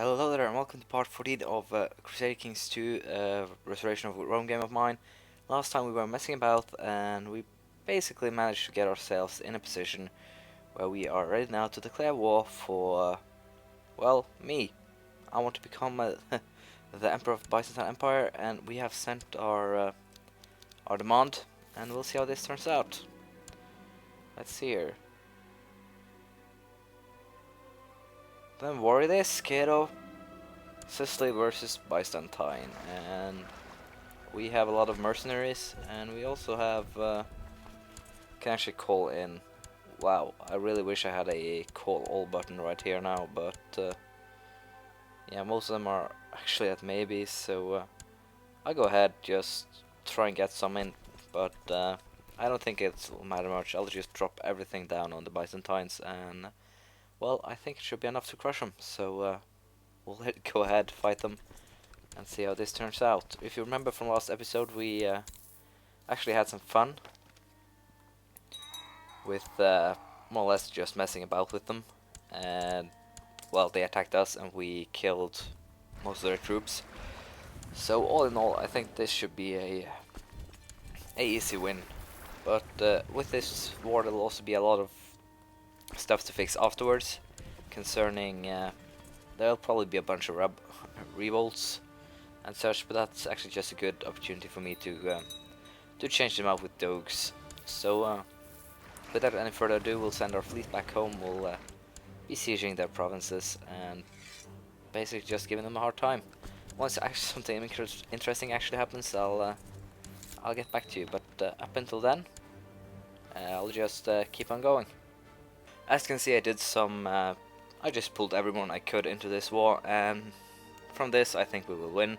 Hello there and welcome to part 14 of Crusader Kings 2 Restoration of Rome game of mine. Last time we were messing about and we basically managed to get ourselves in a position where we are ready now to declare war for, well, me. I want to become the Emperor of the Byzantine Empire, and we have sent our demand, and we'll see how this turns out. Let's see here. Don't worry this, kiddo. Sicily versus Byzantine, and we have a lot of mercenaries, and we also have can actually call in. Wow, I really wish I had a call all button right here now, but yeah, most of them are actually at maybe, so I'll go ahead, just try and get some in, but I don't think it'll matter much. I'll just drop everything down on the Byzantines, and well, I think it should be enough to crush them, so we'll go ahead, fight them, and see how this turns out. If you remember from last episode, we actually had some fun with more or less just messing about with them, and well, they attacked us and we killed most of their troops. So all in all, I think this should be a easy win. But with this war, there'll also be a lot of stuff to fix afterwards. Concerning, there'll probably be a bunch of revolts and such, but that's actually just a good opportunity for me to change them out with dogs. So without any further ado, we'll send our fleet back home. We'll be sieging their provinces and basically just giving them a hard time. Once actually something interesting actually happens, I'll get back to you. But up until then, I'll just keep on going. As you can see, I just pulled everyone I could into this war, and from this I think we will win.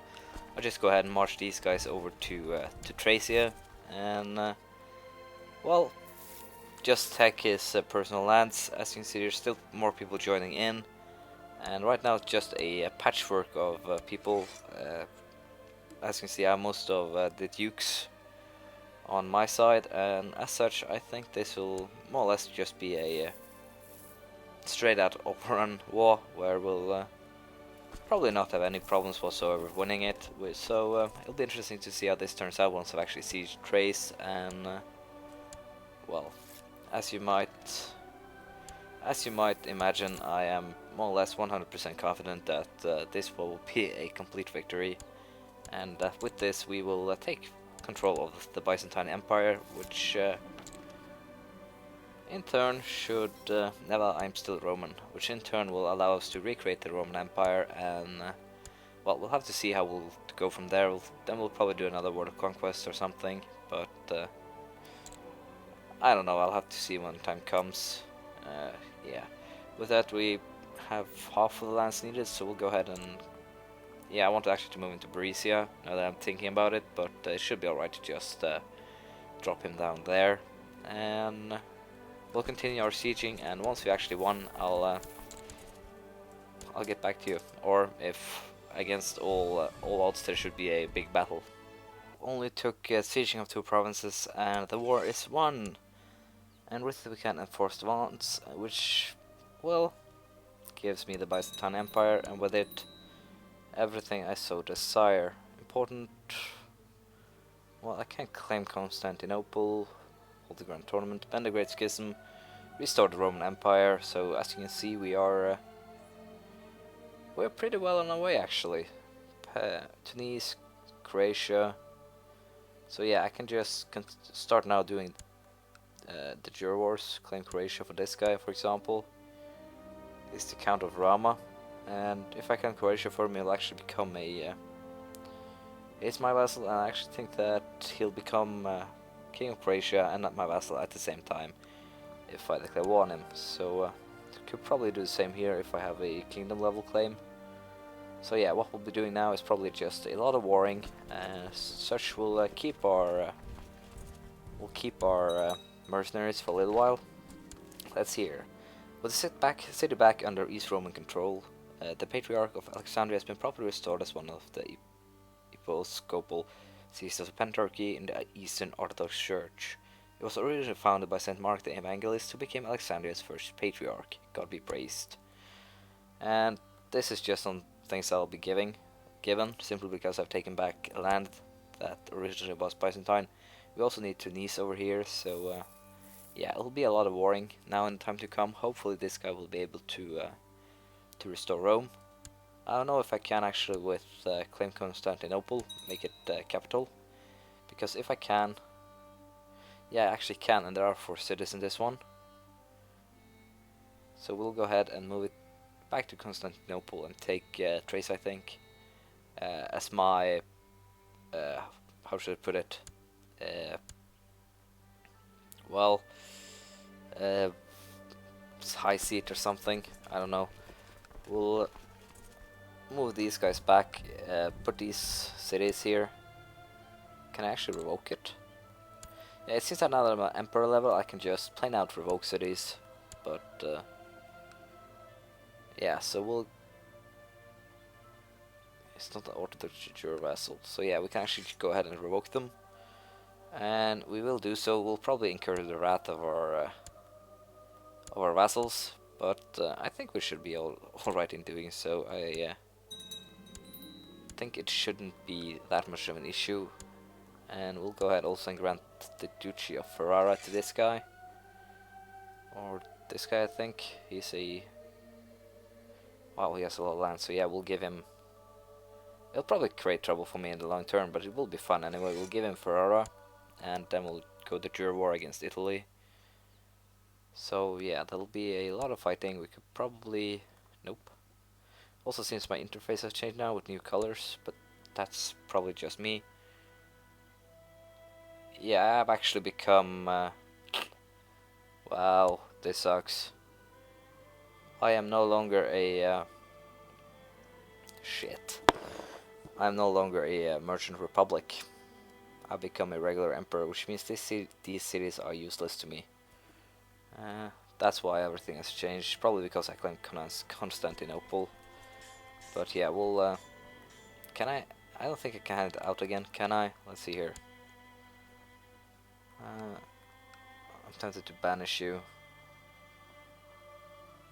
I'll just go ahead and march these guys over to Thracia, and well, just take his personal lands. As you can see, there's still more people joining in, and right now it's just a patchwork of people. As you can see, I have most of the dukes on my side, and as such I think this will more or less just be a straight out overrun war where we'll probably not have any problems whatsoever winning it. So it'll be interesting to see how this turns out once I've actually sieged Thrace, and well, as you might imagine, I am more or less 100% confident that this will be a complete victory, and that with this we will take control of the Byzantine Empire, which in turn should, well, I'm still Roman, which in turn will allow us to recreate the Roman Empire, and well, we'll have to see how we'll go from there. Then we'll probably do another World of Conquest or something, but I don't know, I'll have to see when time comes. Yeah, with that we have half of the lands needed, so we'll go ahead and yeah, I want actually to move into Berisia now that I'm thinking about it, but it should be alright to just drop him down there, and we'll continue our sieging, and once we actually won, I'll get back to you. Or if against all odds there should be a big battle. Only took sieging of 2 provinces, and the war is won. And with it we can enforce the bonds, which, well, gives me the Byzantine Empire, and with it everything I so desire. Important. Well, I can't claim Constantinople, hold the Grand Tournament, bend the Great Schism, restore the Roman Empire. So as you can see, we're pretty well on our way actually. Tunis, Croatia. So yeah, I can just start now doing the Jura Wars. Claim Croatia for this guy, for example. Is the Count of Rama, and if I claim Croatia for him, he'll actually become he's my vassal, and I actually think that he'll become King of Croatia and not my vassal at the same time if I declare war on him. So could probably do the same here if I have a kingdom level claim. So yeah, what we'll be doing now is probably just a lot of warring. Such we'll keep our mercenaries for a little while. Let's hear. With the city back under East Roman control, the Patriarch of Alexandria has been properly restored as one of the episcopal sees of Pentarchy in the Eastern Orthodox Church. It was originally founded by Saint Mark the Evangelist, who became Alexandria's first patriarch. God be praised. And this is just some things I'll be given simply because I've taken back a land that originally was Byzantine. We also need Tunis over here, so yeah, it'll be a lot of warring now in time to come. Hopefully this guy will be able to restore Rome. I don't know if I can actually with claim Constantinople, make it capital, because if I can, yeah, I actually can, and there are 4 cities in this one. So we'll go ahead and move it back to Constantinople and take Thrace, I think, as my, how should I put it, well, high seat or something, I don't know. We'll move these guys back, put these cities here. Can I actually revoke it? Yeah, it seems that now that I'm at Emperor level, I can just plain out revoke cities, but yeah, so we'll... It's not an orthodox juror vassal, so yeah, we can actually go ahead and revoke them, and we will do so. We'll probably incur the wrath of our vassals, but I think we should be alright in doing so. I think it shouldn't be that much of an issue, and we'll go ahead also and grant the Duchy of Ferrara to this guy, or this guy. I think he's a... Wow, he has a lot of land, so yeah, we'll give him... It'll probably create trouble for me in the long term, but it will be fun anyway. We'll give him Ferrara, and then we'll go the Jura War against Italy. So yeah, there'll be a lot of fighting. We could probably... Nope. Also seems my interface has changed now with new colors, but that's probably just me. Yeah, I've actually become... Wow, this sucks. I am no longer a... Shit. I'm no longer a merchant republic. I've become a regular emperor, which means these cities are useless to me. That's why everything has changed. Probably because I claimed Constantinople. But yeah, we'll... can I... I don't think I can hand it out again, can I? Let's see here. I'm tempted to banish you.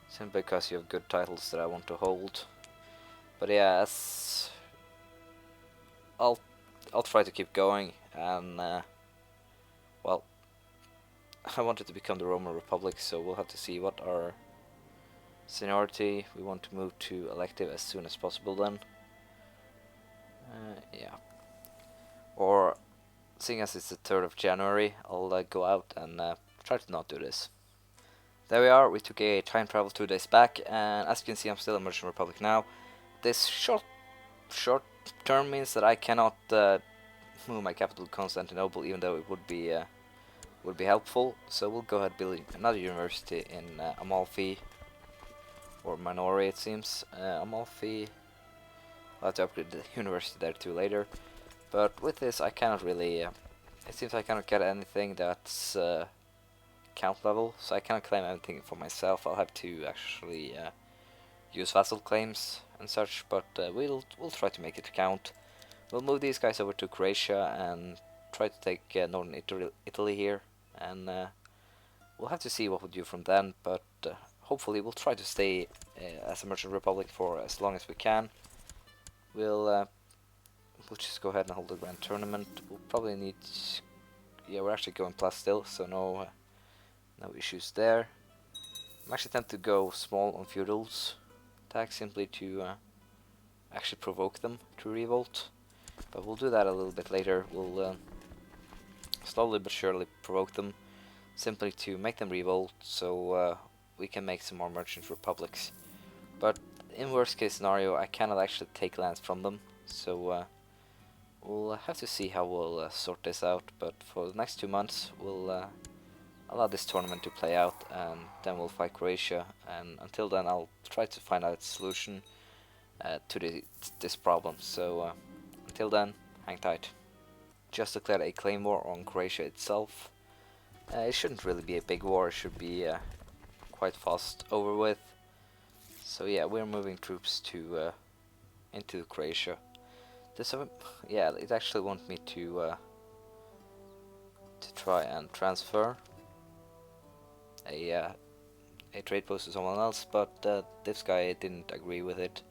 Simply because you have good titles that I want to hold. But yeah, I'll try to keep going, and well, I wanted to become the Roman Republic, so we'll have to see what our seniority. We want to move to elective as soon as possible then. Yeah. Or, seeing as it's the 3rd of January, I'll go out and try to not do this. There we are, we took a time travel 2 days back, and as you can see I'm still in Merchant Republic now. This short term means that I cannot move my capital to Constantinople, even though it would be helpful. So we'll go ahead building another university in Amalfi, or Minori it seems. Amalfi, I'll have to upgrade the university there too later. But with this I cannot really, it seems I cannot get anything that's count level, so I cannot claim anything for myself. I'll have to actually use vassal claims and such, but we'll try to make it count. We'll move these guys over to Croatia and try to take northern Italy here, and we'll have to see what we do from then, but hopefully we'll try to stay as a merchant republic for as long as we can. We'll just go ahead and hold the grand tournament. We'll probably need... Yeah, we're actually going plus still, so no issues there. I'm actually tempted to go small on feudals attack, simply to actually provoke them to revolt, but we'll do that a little bit later. We'll slowly but surely provoke them, simply to make them revolt, so we can make some more merchant republics. But in worst case scenario I cannot actually take lands from them, so we'll have to see how we'll sort this out. But for the next 2 months we'll allow this tournament to play out, and then we'll fight Croatia, and until then I'll try to find out a solution to this problem. So until then, hang tight. Just declared a claim war on Croatia itself. It shouldn't really be a big war, it should be quite fast over with. So yeah, we're moving troops to into Croatia. Yeah, it actually wants me to try and transfer a trade post to someone else, but this guy didn't agree with it.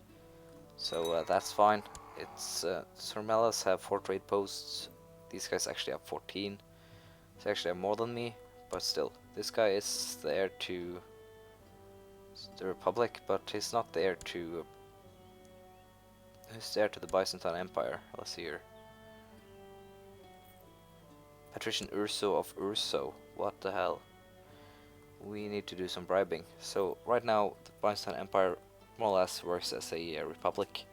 so that's fine. It's Sormellas have 4 trade posts. These guys actually have 14. They actually have more than me, but still, this guy is the heir to the Republic, but he's not the heir to. He's the heir to the Byzantine Empire. Let's see here. Patrician Urso of Urso. What the hell? We need to do some bribing. So right now, the Byzantine Empire more or less works as a republic.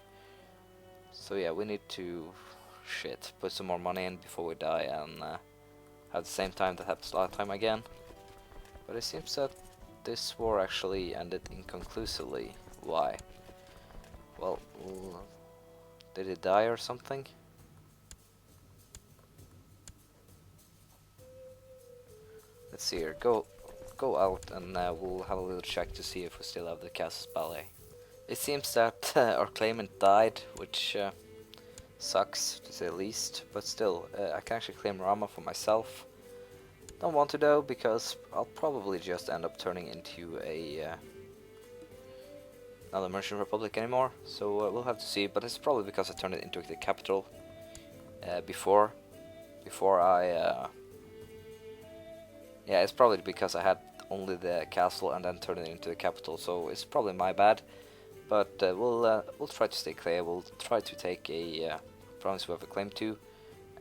So yeah, we need to put some more money in before we die, and at the same time that happens last time again. But it seems that this war actually ended inconclusively. Why? Well, did it die or something? Let's see here. Go out and we'll have a little check to see if we still have the Casus Ballet. It seems that our claimant died, which sucks to say the least, but still, I can actually claim Rama for myself. Don't want to though, because I'll probably just end up turning into a another merchant republic anymore, so we'll have to see, but it's probably because I turned it into the capital before I yeah, it's probably because I had only the castle and then turned it into the capital, so it's probably my bad. But we'll try to stay clear. We'll try to take a province we have a claim to,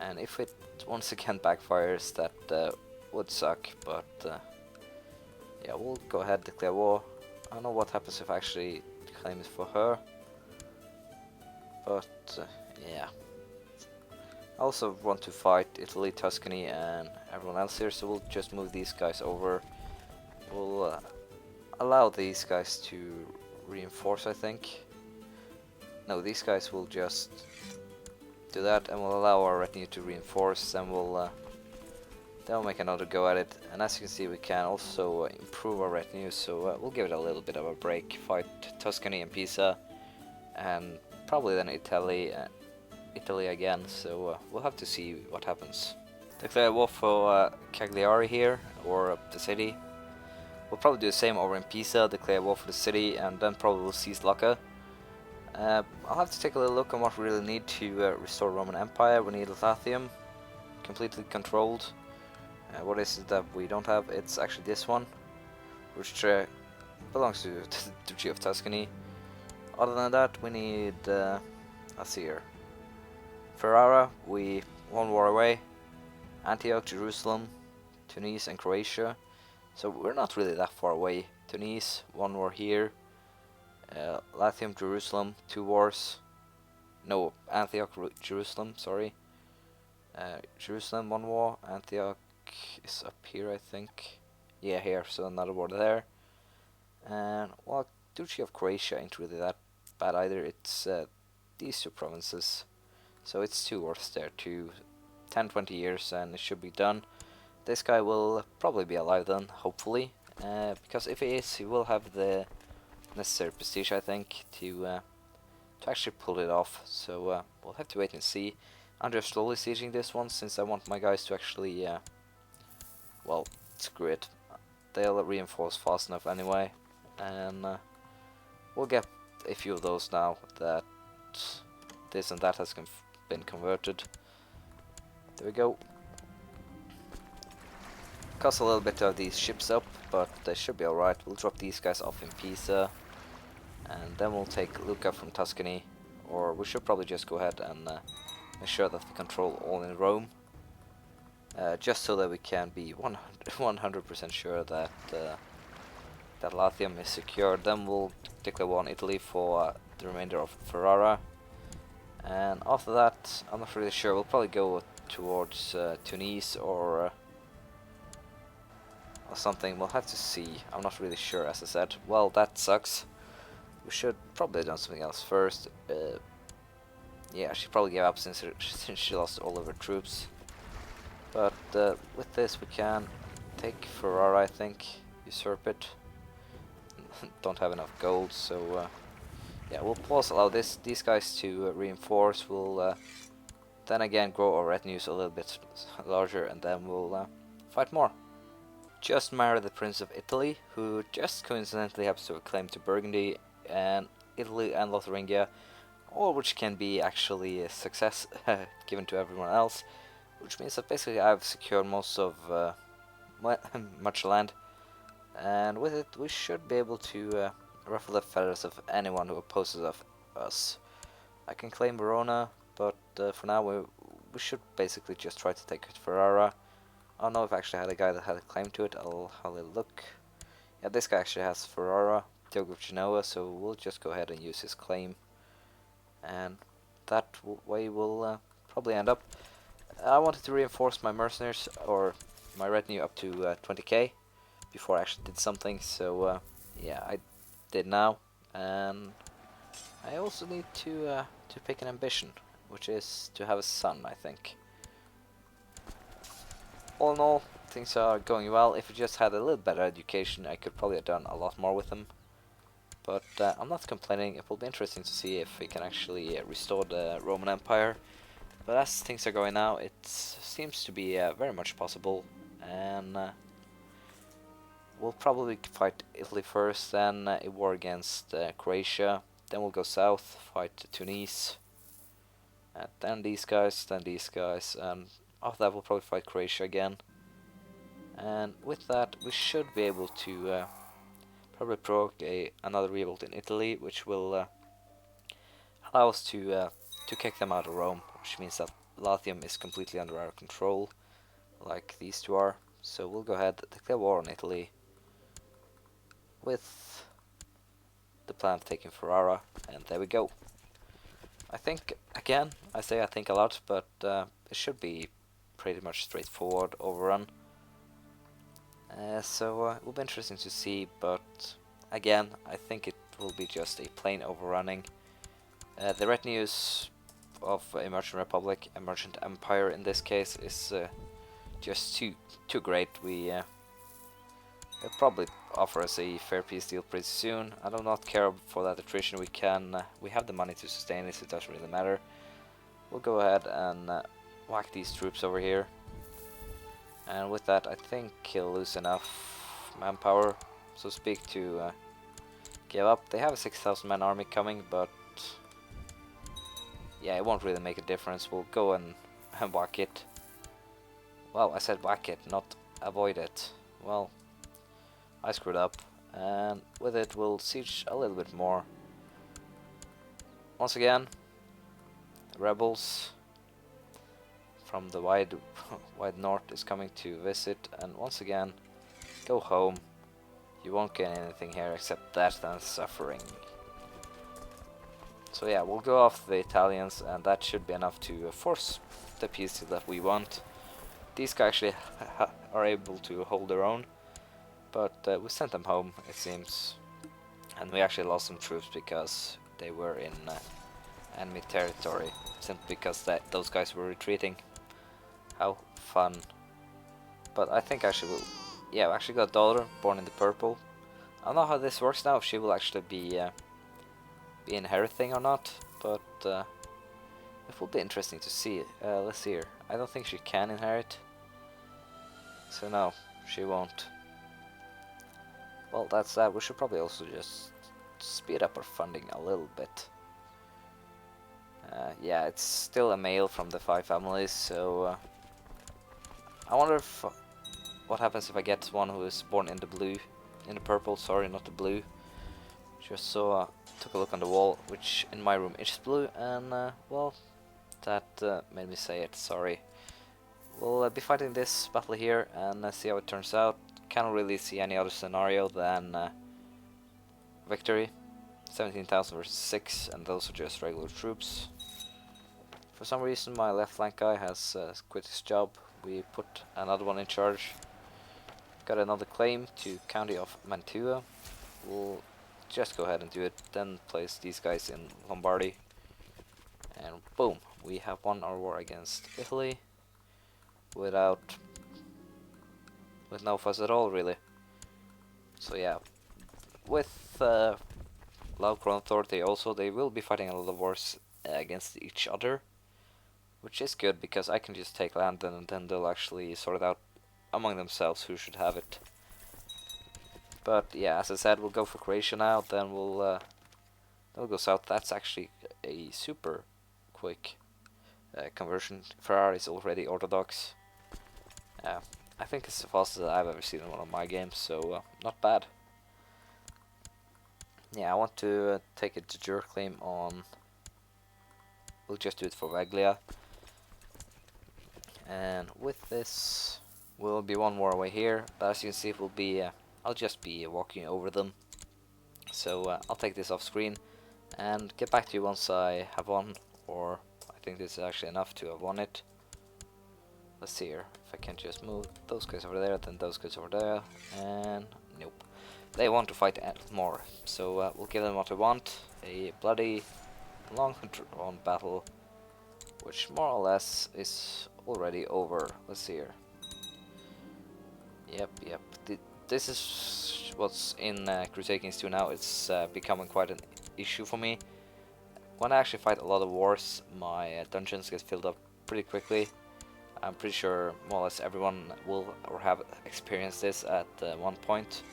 and if it once again backfires, that would suck. But yeah, we'll go ahead, declare war. I don't know what happens if I actually claim it for her, but yeah. I also want to fight Italy, Tuscany, and everyone else here, so we'll just move these guys over. We'll allow these guys to reinforce, I think. No, these guys will just do that, and we'll allow our retinue to reinforce, and we'll make another go at it. And as you can see, we can also improve our retinue, so we'll give it a little bit of a break. Fight Tuscany and Pisa, and probably then Italy again, so we'll have to see what happens. Declare war for Cagliari here, or the city. We'll probably do the same over in Pisa, declare war for the city, and then probably we'll seize Lucca. I'll have to take a little look on what we really need to restore Roman Empire. We need Latium, completely controlled. What is it that we don't have? It's actually this one, which belongs to the Duchy of Tuscany. Other than that, we need, let's see here. Ferrara, we one war away. Antioch, Jerusalem, Tunis, and Croatia. So we're not really that far away. Tunis, one war here. Latium, Jerusalem, 2 wars. No, Antioch, Jerusalem, sorry. Jerusalem, 1 war. Antioch is up here, I think. Yeah, here, so another war there. And, well, Duchy of Croatia ain't really that bad either. It's these 2 provinces. So it's 2 wars there, 10-20 years, and it should be done. This guy will probably be alive then, hopefully, because if he is, he will have the necessary prestige, I think, to actually pull it off. So we'll have to wait and see. I'm just slowly sieging this one, since I want my guys to actually, well, screw it. They'll reinforce fast enough anyway, and we'll get a few of those now that this and that has been converted. There we go. Cost a little bit of these ships up, but they should be alright. We'll drop these guys off in Pisa, and then we'll take Lucca from Tuscany, or we should probably just go ahead and make sure that we control all in Rome, just so that we can be 100% sure that that Latium is secure. Then we'll declare war on Italy for the remainder of Ferrara, and after that, I'm not really sure. We'll probably go towards Tunis or something. We'll have to see. I'm not really sure, as I said. Well, that sucks. We should probably have done something else first. Yeah, she probably gave up since she lost all of her troops. But with this, we can take Ferrara, I think. Usurp it. Don't have enough gold, so yeah, we'll also allow these guys to reinforce. We'll then again grow our retinues a little bit larger, and then we'll fight more. Just married the Prince of Italy, who just coincidentally happens to have claim to Burgundy, and Italy and Lotharingia or which can be actually a success given to everyone else, which means that basically I've secured most of much land, and with it we should be able to ruffle the feathers of anyone who opposes of us. I can claim Verona, but for now we should basically just try to take Ferrara. I don't know if I actually had a guy that had a claim to it. I'll have a look. Yeah, this guy actually has Ferrara, Diogo of Genoa, so we'll just go ahead and use his claim, and that way we'll probably end up. I wanted to reinforce my mercenaries, or my retinue, up to 20k before I actually did something, so yeah, I did now, and I also need to pick an ambition, which is to have a son, I think. All in all, things are going well. If I just had a little better education, I could probably have done a lot more with them. But I'm not complaining. It will be interesting to see if we can actually restore the Roman Empire. But as things are going now, it seems to be very much possible. And we'll probably fight Italy first, then a war against Croatia. Then we'll go south, fight Tunis. Then these guys, and after that we'll probably fight Croatia again. And with that we should be able to probably provoke another revolt in Italy, which will allow us to kick them out of Rome, which means that Latium is completely under our control, like these two are. So we'll go ahead, declare war on Italy, with the plan of taking Ferrara, and there we go. I think, again, I think a lot, but it should be pretty much straightforward overrun. So it will be interesting to see, but again, I think it will be just a plain overrunning. The retinues of a merchant republic, a merchant empire in this case, is just too great. They'll probably offer us a fair peace deal pretty soon. I do not care for that attrition. We have the money to sustain it, so it doesn't really matter. We'll go ahead and whack these troops over here. And with that, I think he'll lose enough manpower, so to speak, to give up. They have a 6,000 man army coming, but yeah, it won't really make a difference. We'll go and whack it. Well, I said whack it, not avoid it. Well, I screwed up, and with it we'll siege a little bit more. Once again, rebels from the wide north is coming to visit, and once again, go home. You won't get anything here except death and suffering. So yeah, we'll go off the Italians, and that should be enough to force the peace that we want. These guys actually are able to hold their own, but we sent them home, it seems, and we actually lost some troops because they were in enemy territory, simply because those guys were retreating. How fun. But I think actually yeah, we actually got a daughter born in the purple. I don't know how this works now, if she will actually be inheriting or not, but it will be interesting to see. Let's see here. I don't think she can inherit, so no, she won't. Well, that's that. We should probably also just speed up our funding a little bit. Yeah, it's still a male from the 5 families, so I wonder if what happens if I get one who is born in the purple, sorry, not the blue. Just so took a look on the wall, which in my room is blue, and well, that made me say it, sorry. We'll be fighting this battle here and see how it turns out. Can't really see any other scenario than victory. 17,000 versus 6, and those are just regular troops. For some reason my left flank guy has quit his job. We put another one in charge. Got another claim to county of Mantua. We'll just go ahead and do it, then place these guys in Lombardy, and boom, we have won our war against Italy with no fuss at all, really. So yeah, with Loud Crown Authority also, they will be fighting a lot of wars against each other, which is good because I can just take land and then they'll actually sort it out among themselves who should have it. But yeah, as I said, we'll go for Croatia now, then we'll Then we'll go south. That's actually a super quick conversion. Ferrari is already orthodox. I think it's the fastest I've ever seen in one of my games, so not bad. Yeah, I want to take a de jure claim on. We'll just do it for Vaglia. And with this, will be one more away here. But as you can see, it will be. I'll just be walking over them. So I'll take this off screen and get back to you once I have won, or I think this is actually enough to have won it. Let's see here, if I can just move those guys over there, then those guys over there, and nope. They want to fight more, so we'll give them what they want, a bloody long drawn battle, which more or less is already over. Let's see here. Yep. This is what's in Crusade Kings 2 now. It's becoming quite an issue for me. When I actually fight a lot of wars, my dungeons get filled up pretty quickly. I'm pretty sure more or less everyone will or have experienced this at one point.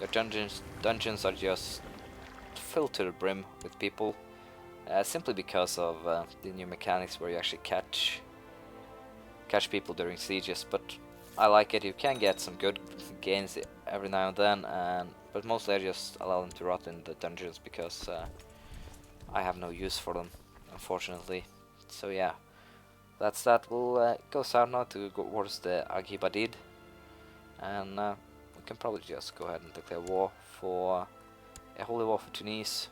Your dungeons are just filled to the brim with people, simply because of the new mechanics where you actually catch people during sieges. But I like it. You can get some good gains every now and then, but mostly I just allow them to rot in the dungeons because I have no use for them, unfortunately. So yeah, that's that. We'll go south now towards the Agibadid, and we can probably just go ahead and declare war for a holy war for Tunis.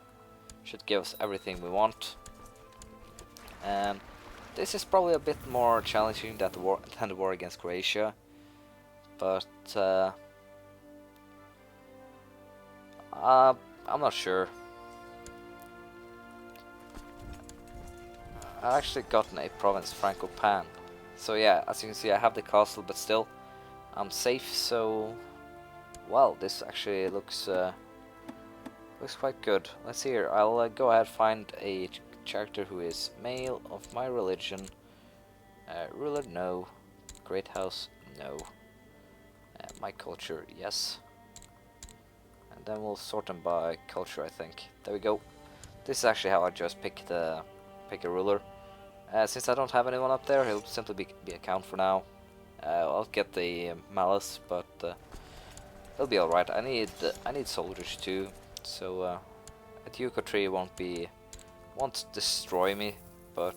Should give us everything we want, and this is probably a bit more challenging than the war against Croatia, but I'm not sure. I actually gotten a province, Francopan. So yeah, as you can see, I have the castle, but still, I'm safe. So, well, this actually looks quite good. Let's see here. I'll go ahead find a character who is male of my religion. Ruler, no. Great house, no. My culture, yes. And then we'll sort them by culture, I think. There we go. This is actually how I just pick a ruler. Since I don't have anyone up there, he'll simply be a count for now. I'll get the malice, but it'll be alright. I need soldiers too, so a Duke tree won't destroy me, but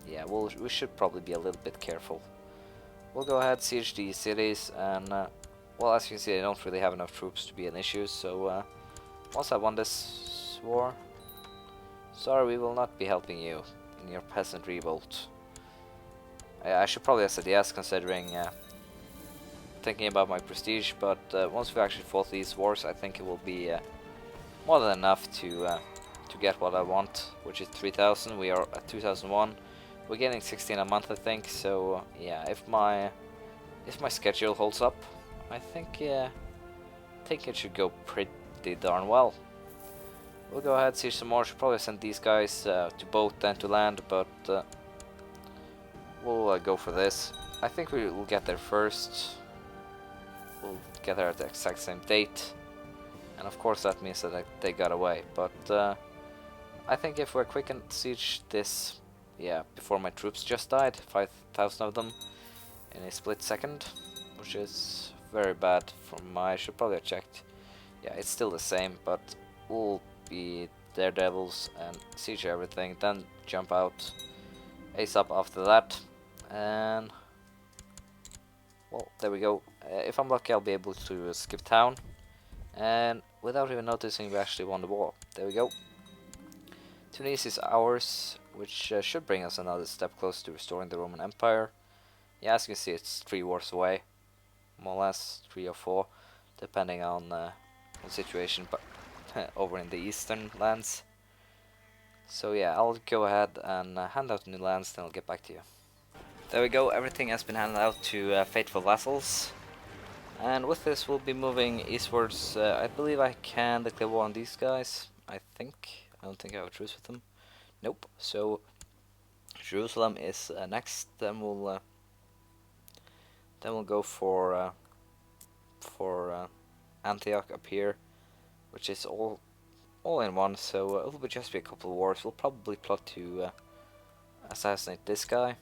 yeah, we should probably be a little bit careful. We'll go ahead, siege these cities, and well, as you can see, I don't really have enough troops to be an issue. So once I won this war, sorry, we will not be helping you in your peasant revolt. I should probably have said yes, considering thinking about my prestige, but once we actually fought these wars, I think it will be more than enough to get what I want, which is 3,000. We are at 2,001. We're getting 16 a month, I think. So yeah, if my schedule holds up, I think it should go pretty darn well. We'll go ahead, siege some more. Should probably send these guys to boat than to land, but we'll go for this. I think we will get there first. We'll get there at the exact same date, and of course that means that they got away. But I think if we're quick and siege this, yeah, before my troops just died, 5,000 of them in a split second, which is very bad from my. I should probably have checked. Yeah, it's still the same, but we'll be daredevils and siege everything, then jump out ASAP after that, and well, there we go. If I'm lucky, I'll be able to skip town, and without even noticing, we actually won the war. There we go. Tunis is ours, which should bring us another step closer to restoring the Roman Empire. Yeah, as you can see, it's 3 wars away, more or less 3 or 4, depending on the situation, but over in the eastern lands. So yeah, I'll go ahead and hand out new lands, then I'll get back to you. There we go, everything has been handed out to faithful vassals. And with this we'll be moving eastwards. I believe I can declare war on these guys, I think. I don't think I have a truce with them. Nope, so Jerusalem is next, then we'll go for Antioch up here, which is all all in one, so it'll be just be a couple of wars. We'll probably plot to assassinate this guy,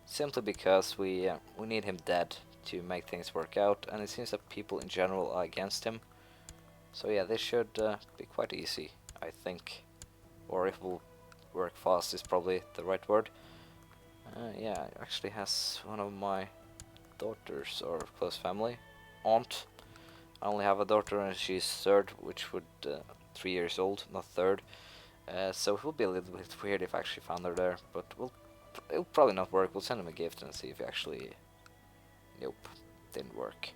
simply because we need him dead to make things work out, and it seems that people in general are against him. So yeah, this should be quite easy, I think. Or if it will work fast is probably the right word. Yeah, it actually has one of my daughters or close family. Aunt. I only have a daughter and she's third, which would 3 years old, not third. So it will be a little bit weird if I actually found her there, but it'll probably not work. We'll send him a gift and see if it actually... Nope, didn't work.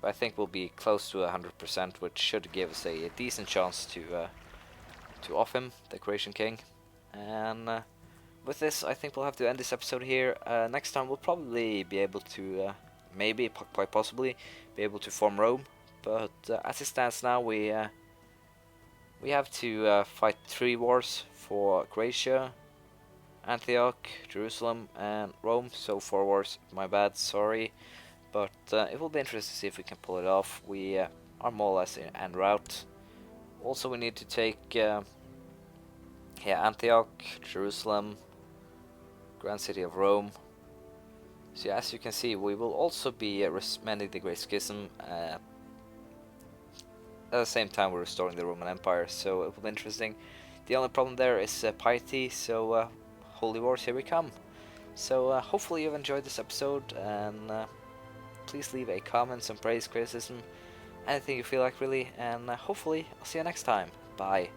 But I think we'll be close to 100%, which should give us a decent chance to off him, the Croatian king. And with this, I think we'll have to end this episode here. Next time we'll probably be able to, maybe, quite possibly, be able to form Rome. But as it stands now, we have to fight 3 wars for Croatia, Antioch, Jerusalem, and Rome. So 4 wars, my bad, sorry. But it will be interesting to see if we can pull it off. We are more or less en route. Also, we need to take Antioch, Jerusalem, Grand City of Rome. So as you can see, we will also be mending the Great Schism. At the same time, we're restoring the Roman Empire, so it will be interesting. The only problem there is piety, so holy wars, here we come. So hopefully you've enjoyed this episode, and please leave a comment, some praise, criticism, anything you feel like really, and hopefully I'll see you next time. Bye.